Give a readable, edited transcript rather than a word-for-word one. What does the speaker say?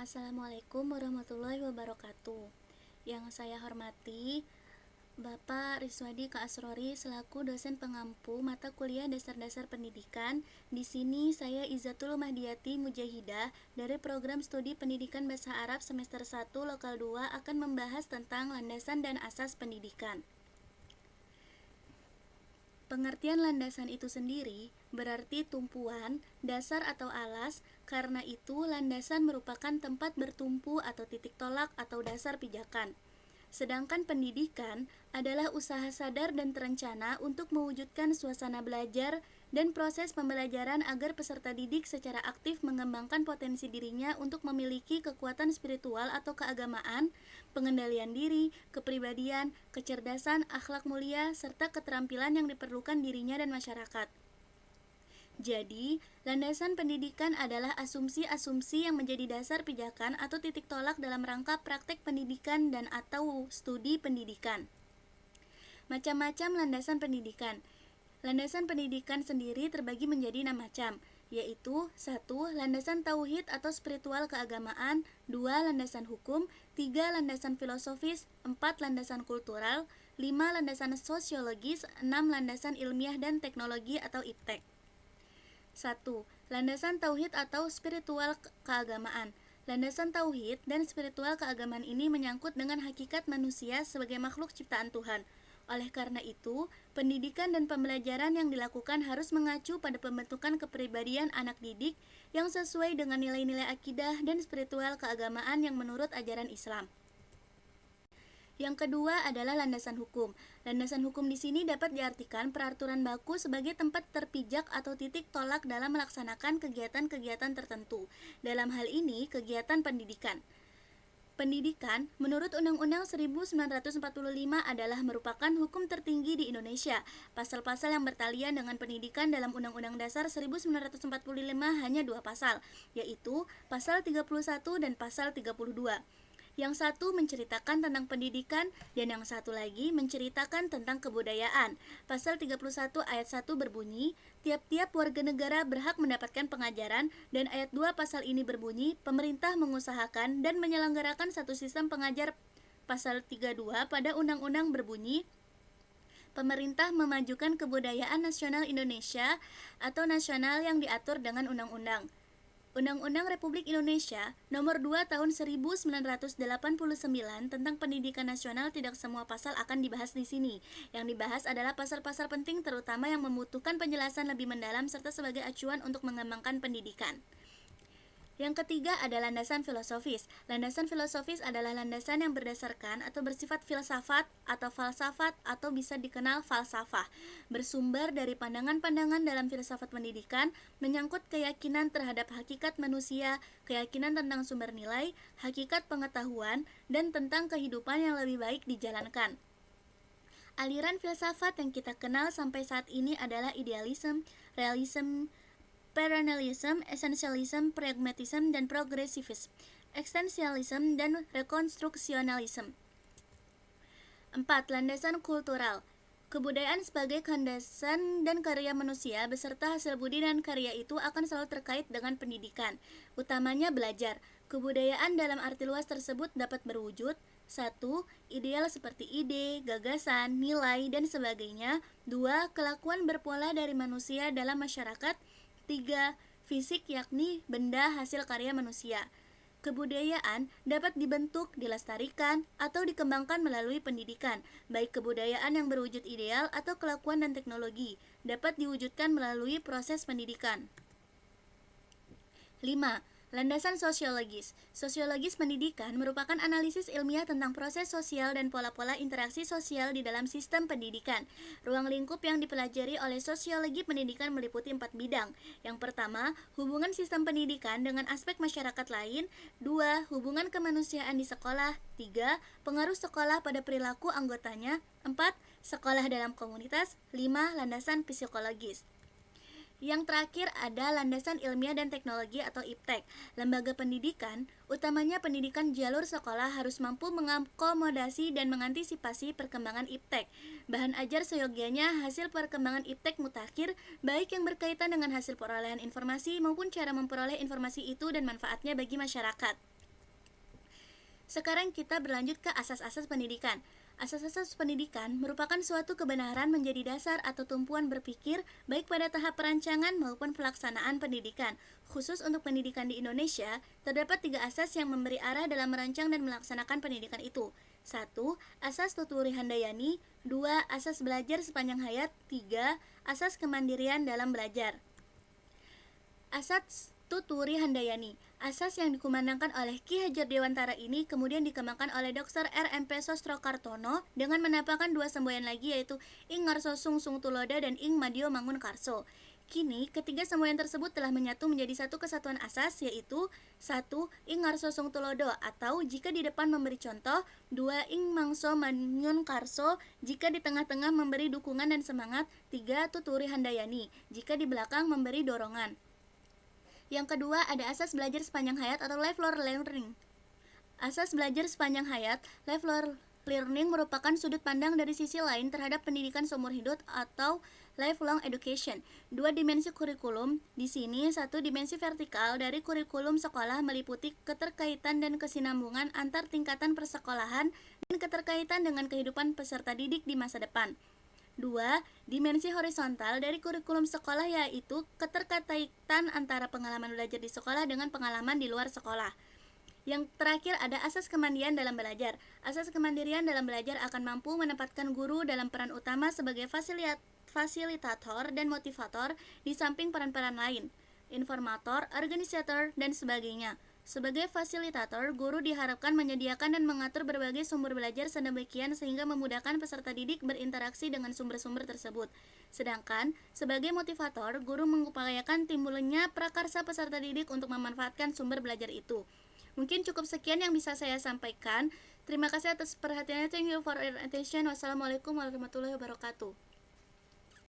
Assalamualaikum warahmatullahi wabarakatuh. Yang saya hormati Bapak Riswadi Ka'asrori selaku dosen pengampu mata kuliah dasar-dasar pendidikan. Di sini saya Izzatul Mahdiati Mujahidah dari program studi pendidikan bahasa Arab semester 1 lokal 2 akan membahas tentang landasan dan asas pendidikan. Pengertian landasan itu sendiri berarti tumpuan, dasar atau alas. Karena itu, landasan merupakan tempat bertumpu atau titik tolak atau dasar pijakan. Sedangkan pendidikan adalah usaha sadar dan terencana untuk mewujudkan suasana belajar dan proses pembelajaran agar peserta didik secara aktif mengembangkan potensi dirinya untuk memiliki kekuatan spiritual atau keagamaan, pengendalian diri, kepribadian, kecerdasan, akhlak mulia, serta keterampilan yang diperlukan dirinya dan masyarakat. Jadi, landasan pendidikan adalah asumsi-asumsi yang menjadi dasar pijakan atau titik tolak dalam rangka praktek pendidikan dan atau studi pendidikan. Macam-macam landasan pendidikan. Landasan pendidikan sendiri terbagi menjadi 6 macam, yaitu 1. Landasan tauhid atau spiritual keagamaan, 2. Landasan hukum, 3. Landasan filosofis, 4. Landasan kultural, 5. Landasan sosiologis, 6. Landasan ilmiah dan teknologi atau IPTEK. 1. Landasan tauhid atau spiritual keagamaan. Landasan tauhid dan spiritual keagamaan ini menyangkut dengan hakikat manusia sebagai makhluk ciptaan Tuhan. Oleh karena itu, pendidikan dan pembelajaran yang dilakukan harus mengacu pada pembentukan kepribadian anak didik yang sesuai dengan nilai-nilai akidah dan spiritual keagamaan yang menurut ajaran Islam. Yang kedua adalah landasan hukum. Landasan hukum di sini dapat diartikan peraturan baku sebagai tempat terpijak atau titik tolak dalam melaksanakan kegiatan-kegiatan tertentu. Dalam hal ini, kegiatan pendidikan. Pendidikan, menurut Undang-Undang 1945 adalah merupakan hukum tertinggi di Indonesia. Pasal-pasal yang bertalian dengan pendidikan dalam Undang-Undang Dasar 1945 hanya 2 pasal, yaitu Pasal 31 dan Pasal 32. Yang satu menceritakan tentang pendidikan dan yang satu lagi menceritakan tentang kebudayaan. Pasal 31 ayat 1 berbunyi, tiap-tiap warga negara berhak mendapatkan pengajaran, dan ayat 2 pasal ini berbunyi, pemerintah mengusahakan dan menyelenggarakan satu sistem pengajar. Pasal 32 pada undang-undang berbunyi, pemerintah memajukan kebudayaan nasional Indonesia atau nasional yang diatur dengan undang-undang. Undang-Undang Republik Indonesia Nomor 2 Tahun 1989 tentang Pendidikan Nasional tidak semua pasal akan dibahas di sini. Yang dibahas adalah pasal-pasal penting terutama yang membutuhkan penjelasan lebih mendalam serta sebagai acuan untuk mengembangkan pendidikan. Yang ketiga adalah landasan filosofis. Landasan filosofis adalah landasan yang berdasarkan atau bersifat filsafat atau falsafat atau bisa dikenal falsafah. Bersumber dari pandangan-pandangan dalam filsafat pendidikan, menyangkut keyakinan terhadap hakikat manusia, keyakinan tentang sumber nilai, hakikat pengetahuan, dan tentang kehidupan yang lebih baik dijalankan. Aliran filsafat yang kita kenal sampai saat ini adalah idealisme, realisme, perennialism, essentialism, pragmatism, dan progressivism, eksistensialisme, dan rekonstruksionalisme. 4. Landasan kultural. Kebudayaan sebagai landasan dan karya manusia beserta hasil budi dan karya itu akan selalu terkait dengan pendidikan, utamanya belajar. Kebudayaan dalam arti luas tersebut dapat berwujud 1. Ideal seperti ide, gagasan, nilai, dan sebagainya. 2. Kelakuan berpola dari manusia dalam masyarakat. 3. Fisik yakni benda hasil karya manusia. Kebudayaan dapat dibentuk, dilestarikan, atau dikembangkan melalui pendidikan. Baik kebudayaan yang berwujud ideal atau kelakuan dan teknologi dapat diwujudkan melalui proses pendidikan. 5. Landasan sosiologis. Sosiologis pendidikan merupakan analisis ilmiah tentang proses sosial dan pola-pola interaksi sosial di dalam sistem pendidikan. Ruang lingkup yang dipelajari oleh sosiologi pendidikan meliputi 4 bidang. Yang pertama, hubungan sistem pendidikan dengan aspek masyarakat lain. 2. Hubungan kemanusiaan di sekolah. 3. Pengaruh sekolah pada perilaku anggotanya. 4. Sekolah dalam komunitas. 5. Landasan psikologis. Yang terakhir ada landasan ilmiah dan teknologi atau IPTEK. Lembaga pendidikan, utamanya pendidikan jalur sekolah, harus mampu mengakomodasi dan mengantisipasi perkembangan IPTEK. Bahan ajar seyogianya hasil perkembangan IPTEK mutakhir, baik yang berkaitan dengan hasil perolehan informasi maupun cara memperoleh informasi itu dan manfaatnya bagi masyarakat. Sekarang kita berlanjut ke asas-asas pendidikan. Asas-asas pendidikan merupakan suatu kebenaran menjadi dasar atau tumpuan berpikir baik pada tahap perancangan maupun pelaksanaan pendidikan. Khusus untuk pendidikan di Indonesia, terdapat 3 asas yang memberi arah dalam merancang dan melaksanakan pendidikan itu. 1. Asas Tuturi Handayani. 2. Asas belajar sepanjang hayat. 3. Asas kemandirian dalam belajar. Asas Tuturi Handayani. Asas yang dikumandangkan oleh Ki Hajar Dewantara ini kemudian dikembangkan oleh Dr. R.M.P. Sostrokartono dengan menambahkan 2 semboyan lagi, yaitu Ing Ngarso Sung Sung Tuloda dan Ing Madio Mangun Karso. Kini, ketiga semboyan tersebut telah menyatu menjadi satu kesatuan asas, yaitu 1. Ing Ngarso Sung Tulodo, atau jika di depan memberi contoh. 2. Ing Mangso Mangun Karso, jika di tengah-tengah memberi dukungan dan semangat. 3. Tuturi Handayani, jika di belakang memberi dorongan. Yang kedua, ada asas belajar sepanjang hayat atau lifelong learning. Asas belajar sepanjang hayat, lifelong learning merupakan sudut pandang dari sisi lain terhadap pendidikan seumur hidup atau lifelong education. 2 dimensi kurikulum. Di sini, 1 dimensi vertikal dari kurikulum sekolah meliputi keterkaitan dan kesinambungan antar tingkatan persekolahan dan keterkaitan dengan kehidupan peserta didik di masa depan. 2. Dimensi horizontal dari kurikulum sekolah, yaitu keterkaitan antara pengalaman belajar di sekolah dengan pengalaman di luar sekolah. Yang terakhir ada asas kemandirian dalam belajar. Asas kemandirian dalam belajar akan mampu menempatkan guru dalam peran utama sebagai fasilitator dan motivator di samping peran-peran lain, informator, organisator, dan sebagainya. Sebagai fasilitator, guru diharapkan menyediakan dan mengatur berbagai sumber belajar sedemikian sehingga memudahkan peserta didik berinteraksi dengan sumber-sumber tersebut. Sedangkan, sebagai motivator, guru mengupayakan timbulnya prakarsa peserta didik untuk memanfaatkan sumber belajar itu. Mungkin cukup sekian yang bisa saya sampaikan. Terima kasih atas perhatiannya. Thank you for your attention. Wassalamualaikum warahmatullahi wabarakatuh.